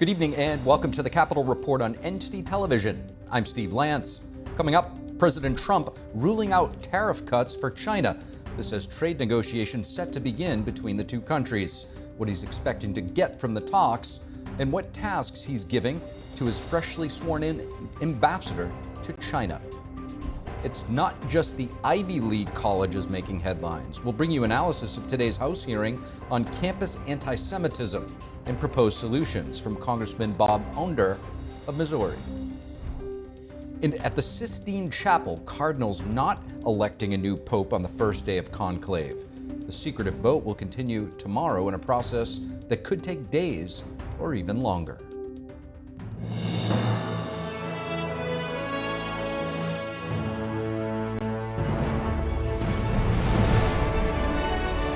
Good evening and welcome to the Capitol Report on Entity Television. I'm Steve Lance. Coming up, President Trump ruling out tariff cuts for China. This has trade negotiations set to begin between the two countries, what he's expecting to get from the talks, and what tasks he's giving to his freshly sworn-in ambassador to China. It's not just the Ivy League colleges making headlines. We'll bring you analysis of today's House hearing on campus anti-Semitism and proposed solutions from Congressman Bob Onder of Missouri. At the Sistine Chapel, cardinals not electing a new pope on the first day of conclave. The secretive vote will continue tomorrow in a process that could take days or even longer.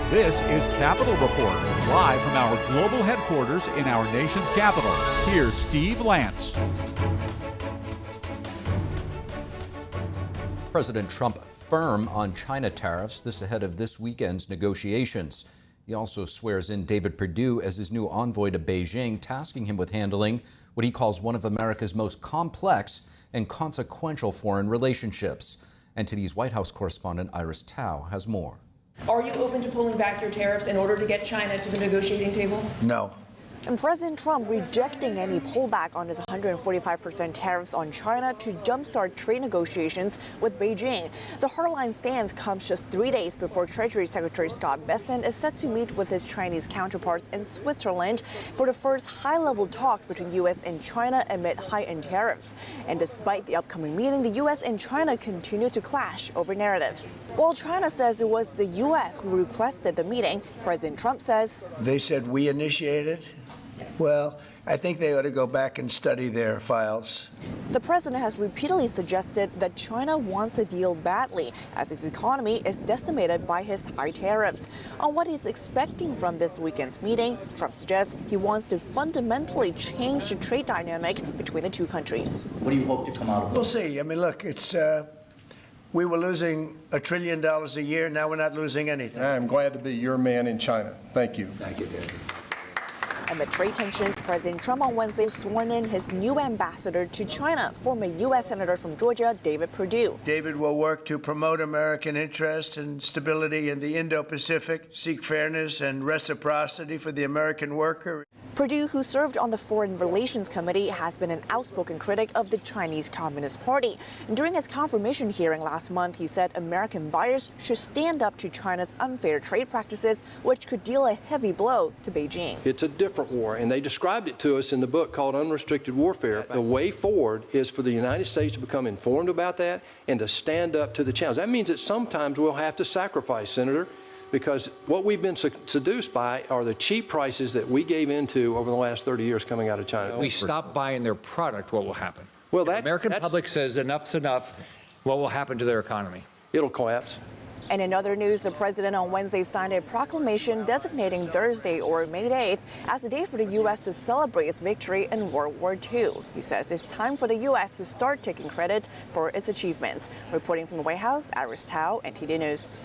This is Capitol Report, live from our global headquarters in our nation's capital. Here's Steve Lance. President Trump firm on China tariffs, this ahead of this weekend's negotiations. He also swears in David Perdue as his new envoy to Beijing, tasking him with handling what he calls one of America's most complex and consequential foreign relationships. And today's White House correspondent Iris Tao has more. Are you open to pulling back your tariffs in order to get China to the negotiating table? No. And President Trump rejecting any pullback on his 145% tariffs on China to jumpstart trade negotiations with Beijing. The hardline stance comes just 3 days before Treasury Secretary Scott Bessent is set to meet with his Chinese counterparts in Switzerland for the first high-level talks between U.S. and China amid heightened tariffs. And despite the upcoming meeting, the U.S. and China continue to clash over narratives. While China says it was the U.S. who requested the meeting, President Trump says, They said we initiated. Well, I think they ought to go back and study their files. The president has repeatedly suggested that China wants a deal badly, as its economy is decimated by his high tariffs. On what he's expecting from this weekend's meeting, Trump suggests he wants to fundamentally change the trade dynamic between the two countries. What do you hope to come out of it? We'll see. I mean, look, it's we were losing $1 trillion a year. Now we're not losing anything. I'm glad to be your man in China. Thank you. Thank you, David. Amid trade tensions, President Trump on Wednesday sworn in his new ambassador to China, former U.S. Senator from Georgia, David Perdue. David will work to promote American interests and stability in the Indo-Pacific, seek fairness and reciprocity for the American worker. Perdue, who served on the Foreign Relations Committee, has been an outspoken critic of the Chinese Communist Party. During his confirmation hearing last month, he said American buyers should stand up to China's unfair trade practices, which could deal a heavy blow to Beijing. It's a different war, and they described it to us in the book called Unrestricted Warfare. The way forward is for the United States to become informed about that and to stand up to the challenge. That means that sometimes we'll have to sacrifice, Senator, because what we've been seduced by are the cheap prices that we gave into over the last 30 years coming out of China. We stop buying their product, what will happen? Well, the American public says enough's enough, what will happen to their economy? It'll collapse. And in other news, the president on Wednesday signed a proclamation designating Thursday, or May 8th, as a day for the U.S. to celebrate its victory in World War II. He says it's time for the U.S. to start taking credit for its achievements. Reporting from the White House, Iris Tao, NTD News.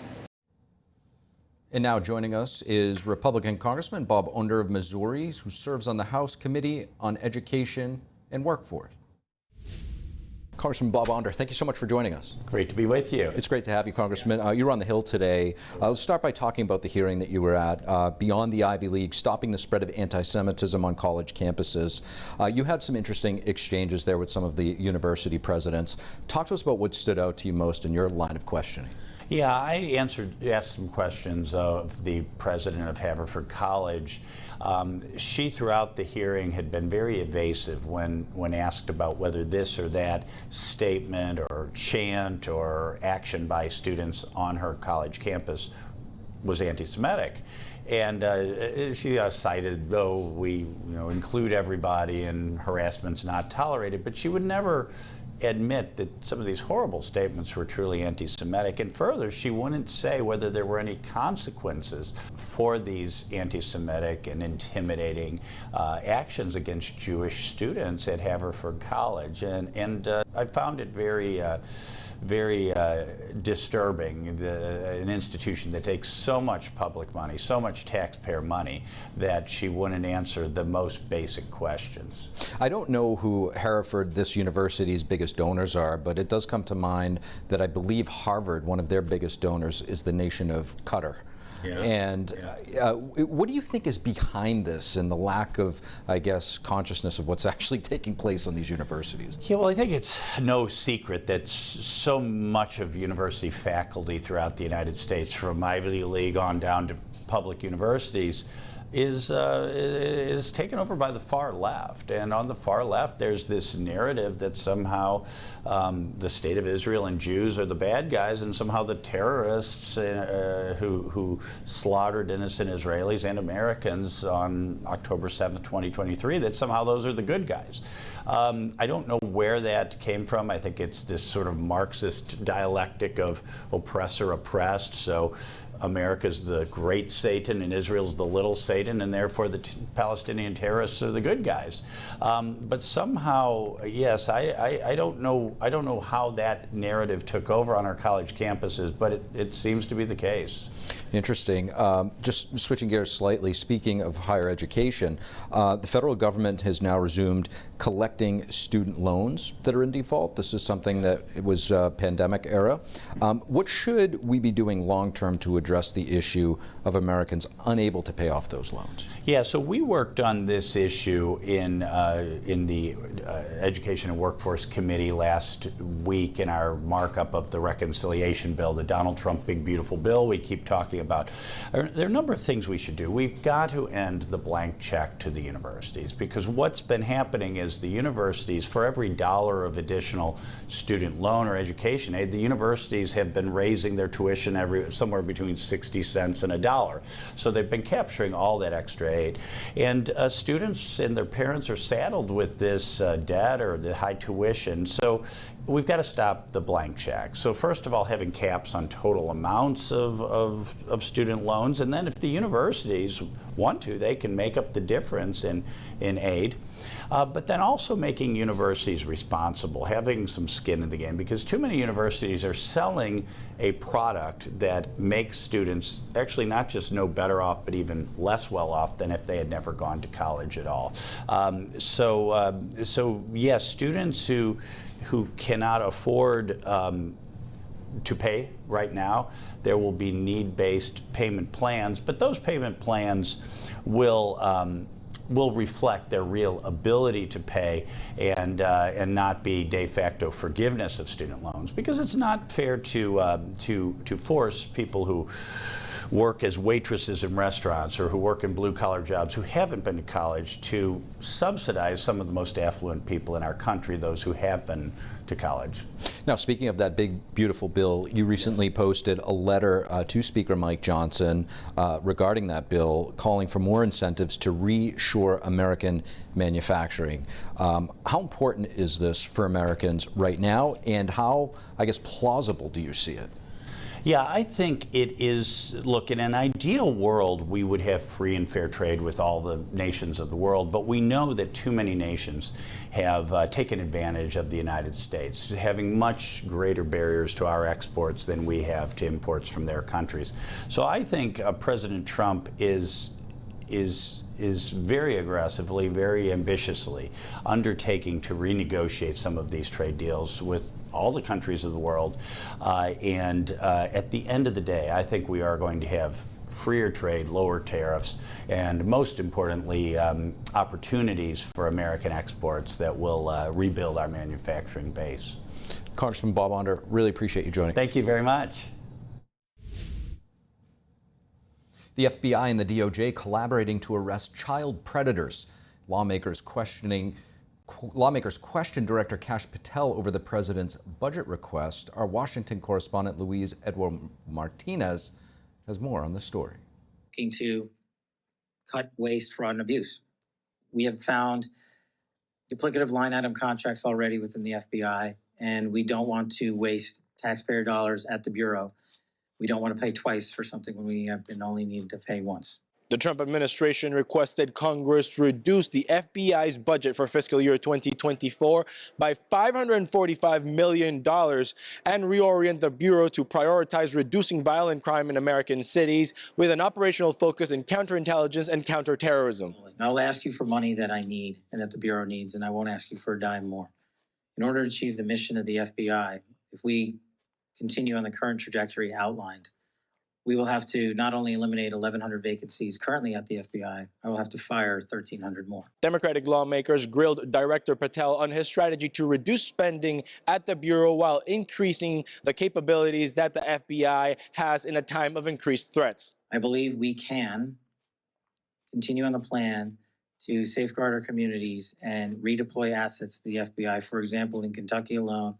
And now joining us is Republican Congressman Bob Onder of Missouri, who serves on the House Committee on Education and Workforce. Congressman Bob Onder, thank you so much for joining us. Great to be with you. It's great to have you, Congressman. You were on the Hill today. Let's start by talking about the hearing that you were at, Beyond the Ivy League, Stopping the Spread of Anti-Semitism on College Campuses. You had some interesting exchanges there with some of the university presidents. Talk to us about what stood out to you most in your line of questioning. Yeah, I asked some questions of the president of Haverford College. She, throughout the hearing, had been very evasive when asked about whether this or that statement or chant or action by students on her college campus was anti-Semitic. And she cited, though we include everybody and harassment's not tolerated, but she would never admit that some of these horrible statements were truly anti-Semitic. And further, she wouldn't say whether there were any consequences for these anti-Semitic and intimidating actions against Jewish students at Haverford College. And I found it very very disturbing. An institution that takes so much public money, so much taxpayer money, that she wouldn't answer the most basic questions. I don't know who Hereford, this university's biggest donors are, but it does come to mind that I believe Harvard, one of their biggest donors, is the nation of Qatar. Yeah. And what do you think is behind this and the lack of, I guess, consciousness of what's actually taking place on these universities? Yeah, well, I think it's no secret that so much of university faculty throughout the United States, from Ivy League on down to public universities, is taken over by the far left. And on the far left, there's this narrative that somehow the state of Israel and Jews are the bad guys, and somehow the terrorists who slaughtered innocent Israelis and Americans on October 7th, 2023, that somehow those are the good guys. I don't know where that came from. I think it's this sort of Marxist dialectic of oppressor oppressed. So America's the great Satan and Israel's the little Satan, and therefore the Palestinian terrorists are the good guys. But somehow, yes, I don't know how that narrative took over on our college campuses, but it seems to be the case. Interesting. Just switching gears slightly, speaking of higher education, the federal government has now resumed collecting student loans that are in default. This is something that it was pandemic era. What should we be doing long term to address the issue of Americans unable to pay off those loans? Yeah, so we worked on this issue in the Education and Workforce Committee last week in our markup of the reconciliation bill, the Donald Trump big beautiful bill we keep talking about. There are a number of things we should do. We've got to end the blank check to the universities, because what's been happening is the universities, for every dollar of additional student loan or education aid, the universities have been raising their tuition somewhere between 60 cents and $1. So they've been capturing all that extra aid. And students and their parents are saddled with this debt or the high tuition. So we've got to stop the blank check. So first of all, having caps on total amounts of student loans, and then if the universities want to, they can make up the difference in aid. But then also making universities responsible, having some skin in the game, because too many universities are selling a product that makes students actually not just no better off, but even less well off than if they had never gone to college at all. So yes, students who cannot afford to pay right now, there will be need-based payment plans, but those payment plans will reflect their real ability to pay and not be de facto forgiveness of student loans, because it's not fair to force people who work as waitresses in restaurants or who work in blue-collar jobs who haven't been to college to subsidize some of the most affluent people in our country, those who have been to college. Now, speaking of that big, beautiful bill, you recently posted a letter to Speaker Mike Johnson regarding that bill, calling for more incentives to reshore American manufacturing. How important is this for Americans right now, and how, I guess, plausible do you see it? Yeah, I think it is. Look, in an ideal world, we would have free and fair trade with all the nations of the world, but we know that too many nations have taken advantage of the United States, having much greater barriers to our exports than we have to imports from their countries. So I think President Trump is very aggressively, very ambitiously undertaking to renegotiate some of these trade deals with all the countries of the world. And at the end of the day, I think we are going to have freer trade, lower tariffs, and most importantly, opportunities for American exports that will rebuild our manufacturing base. Congressman Bob Onder, really appreciate you joining. Thank you very much. The FBI and the DOJ collaborating to arrest child predators. Lawmakers questioned Director Kash Patel over the president's budget request. Our Washington correspondent Luis Edward Martinez has more on this story. Looking to cut waste, fraud, and abuse. We have found duplicative line item contracts already within the FBI, and we don't want to waste taxpayer dollars at the Bureau. We don't want to pay twice for something when we have been only needed to pay once. The Trump administration requested Congress reduce the FBI's budget for fiscal year 2024 by $545 million and reorient the Bureau to prioritize reducing violent crime in American cities with an operational focus in counterintelligence and counterterrorism. I'll ask you for money that I need and that the Bureau needs, and I won't ask you for a dime more. In order to achieve the mission of the FBI, if we continue on the current trajectory outlined, we will have to not only eliminate 1,100 vacancies currently at the FBI, I will have to fire 1,300 more. Democratic lawmakers grilled Director Patel on his strategy to reduce spending at the Bureau while increasing the capabilities that the FBI has in a time of increased threats. I believe we can continue on the plan to safeguard our communities and redeploy assets to the FBI. For example, in Kentucky alone,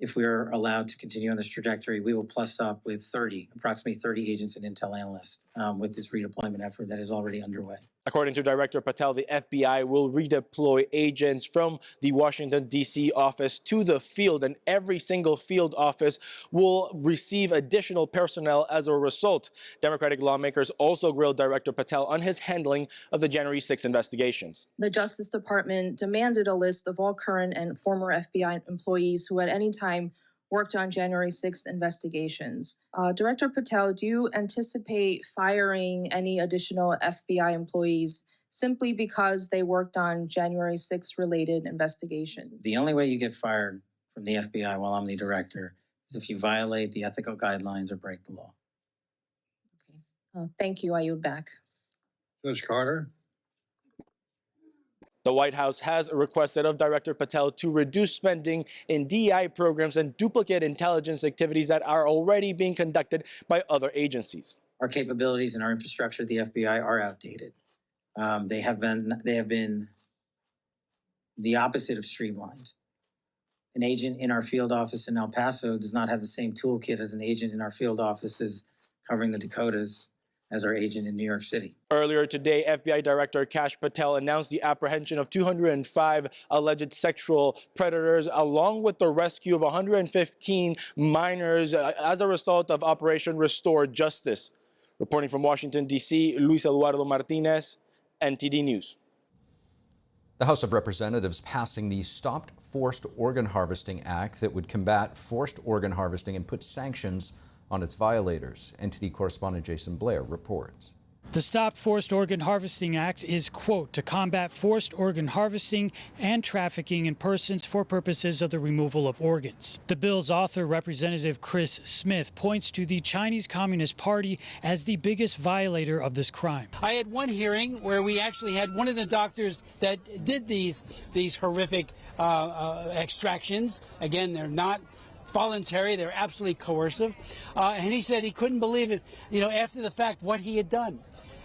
if we're allowed to continue on this trajectory, we will plus up with approximately 30 agents and intel analysts with this redeployment effort that is already underway. According to Director Patel, the FBI will redeploy agents from the Washington, D.C. office to the field, and every single field office will receive additional personnel as a result. Democratic lawmakers also grilled Director Patel on his handling of the January 6 investigations. The Justice Department demanded a list of all current and former FBI employees who at any time worked on January 6th investigations. Director Patel, do you anticipate firing any additional FBI employees simply because they worked on January 6th related investigations? The only way you get fired from the FBI while I'm the director is if you violate the ethical guidelines or break the law. Okay. Thank you. I yield back. Judge Carter. The White House has requested of Director Patel to reduce spending in DEI programs and duplicate intelligence activities that are already being conducted by other agencies. Our capabilities and our infrastructure at the FBI are outdated. They have been the opposite of streamlined. An agent in our field office in El Paso does not have the same toolkit as an agent in our field offices covering the Dakotas as our agent in New York City. Earlier today, FBI Director Kash Patel announced the apprehension of 205 alleged sexual predators, along with the rescue of 115 minors as a result of Operation Restore Justice. Reporting from Washington, D.C., Luis Eduardo Martinez, NTD News. The House of Representatives passing the Stop Forced Organ Harvesting Act that would combat forced organ harvesting and put sanctions on its violators. NTD correspondent Jason Blair reports. The Stop Forced Organ Harvesting Act is, quote, to combat forced organ harvesting and trafficking in persons for purposes of the removal of organs. The bill's author, Representative Chris Smith, points to the Chinese Communist Party as the biggest violator of this crime. I had one hearing where we actually had one of the doctors that did these horrific extractions. Again, they're not voluntary, they're absolutely coercive. And he said he couldn't believe it, after the fact, what he had done.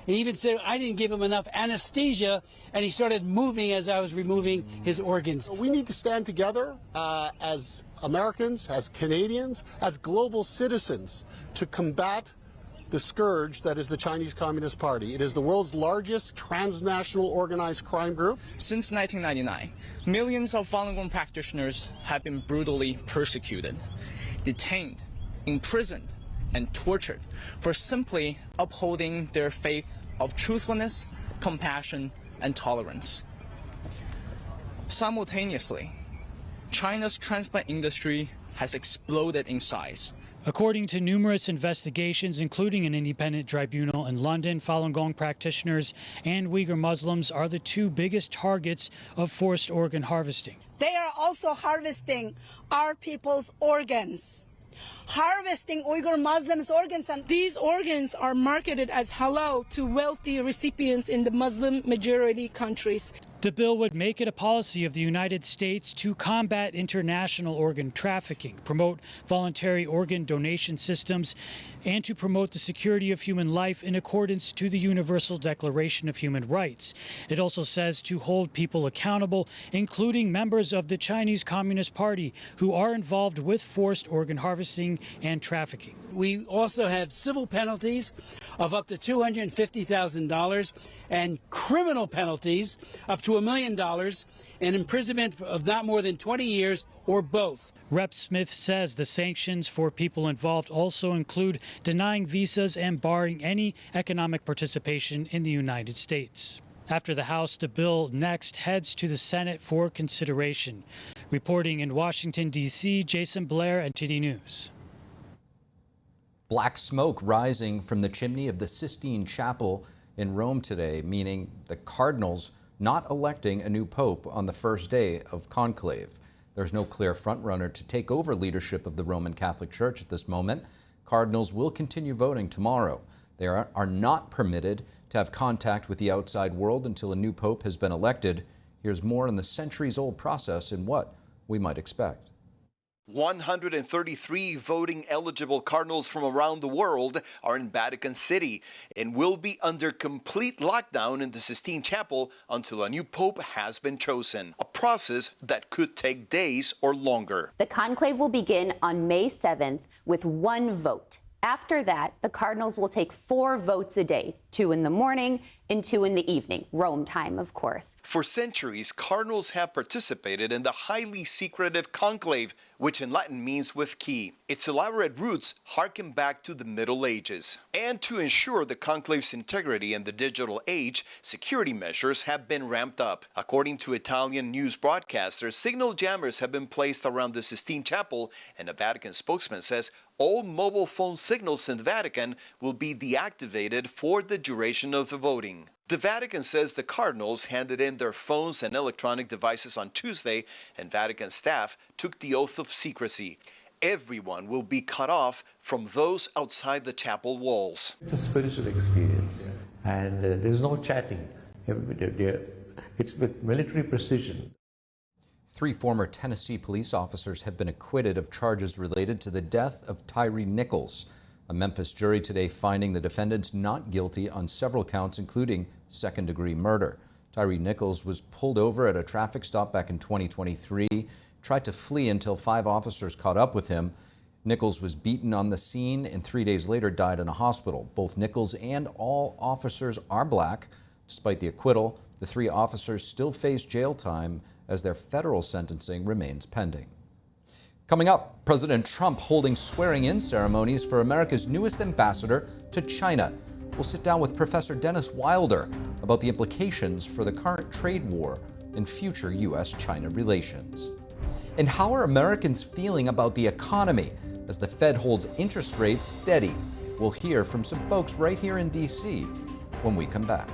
He even said, I didn't give him enough anesthesia, and he started moving as I was removing his organs. We need to stand together as Americans, as Canadians, as global citizens to combat the scourge that is the Chinese Communist Party. It is the world's largest transnational organized crime group. Since 1999, millions of Falun Gong practitioners have been brutally persecuted, detained, imprisoned, and tortured for simply upholding their faith of truthfulness, compassion, and tolerance. Simultaneously, China's transplant industry has exploded in size. According to numerous investigations, including an independent tribunal in London, Falun Gong practitioners and Uyghur Muslims are the two biggest targets of forced organ harvesting. They are also harvesting our people's organs, harvesting Uyghur Muslims' organs. And these organs are marketed as halal to wealthy recipients in the Muslim majority countries. The bill would make it a policy of the United States to combat international organ trafficking, promote voluntary organ donation systems, and to promote the security of human life in accordance to the Universal Declaration of Human Rights. It also says to hold people accountable, including members of the Chinese Communist Party who are involved with forced organ harvesting and trafficking. We also have civil penalties of up to $250,000 and criminal penalties up to $1 million and imprisonment of not more than 20 years or both. Rep. Smith says the sanctions for people involved also include denying visas and barring any economic participation in the United States. After the House, the bill next heads to the Senate for consideration. Reporting in Washington, D.C., Jason Blair, NTD News. Black smoke rising from the chimney of the Sistine Chapel in Rome today, meaning the cardinals not electing a new pope on the first day of conclave. There's no clear frontrunner to take over leadership of the Roman Catholic Church at this moment. Cardinals will continue voting tomorrow. They are not permitted to have contact with the outside world until a new pope has been elected. Here's more on the centuries-old process and what we might expect. 133 voting-eligible cardinals from around the world are in Vatican City and will be under complete lockdown in the Sistine Chapel until a new pope has been chosen, a process that could take days or longer. The conclave will begin on May 7th with one vote. After that, the cardinals will take 4 votes a day, 2 in the morning and 2 in the evening, Rome time, of course. For centuries, cardinals have participated in the highly secretive conclave, which in Latin means with key. Its elaborate roots harken back to the Middle Ages. And to ensure the conclave's integrity in the digital age, security measures have been ramped up. According to Italian news broadcasters, signal jammers have been placed around the Sistine Chapel, and a Vatican spokesman says all mobile phone signals in the Vatican will be deactivated for the duration of the voting. The Vatican says the cardinals handed in their phones and electronic devices on Tuesday, and Vatican staff took the oath of secrecy. Everyone will be cut off from those outside the chapel walls. It's a spiritual experience, and there's no chatting. It's with military precision. 3 former Tennessee police officers have been acquitted of charges related to the death of Tyree Nichols. A Memphis jury today finding the defendants not guilty on several counts, including second-degree murder. Tyree Nichols was pulled over at a traffic stop back in 2023, tried to flee until 5 officers caught up with him. Nichols was beaten on the scene and 3 days later died in a hospital. Both Nichols and all officers are black. Despite the acquittal, the 3 officers still face jail time as their federal sentencing remains pending. Coming up, President Trump holding swearing-in ceremonies for America's newest ambassador to China. We'll sit down with Professor Dennis Wilder about the implications for the current trade war and future U.S.-China relations. And how are Americans feeling about the economy as the Fed holds interest rates steady? We'll hear from some folks right here in D.C. when we come back.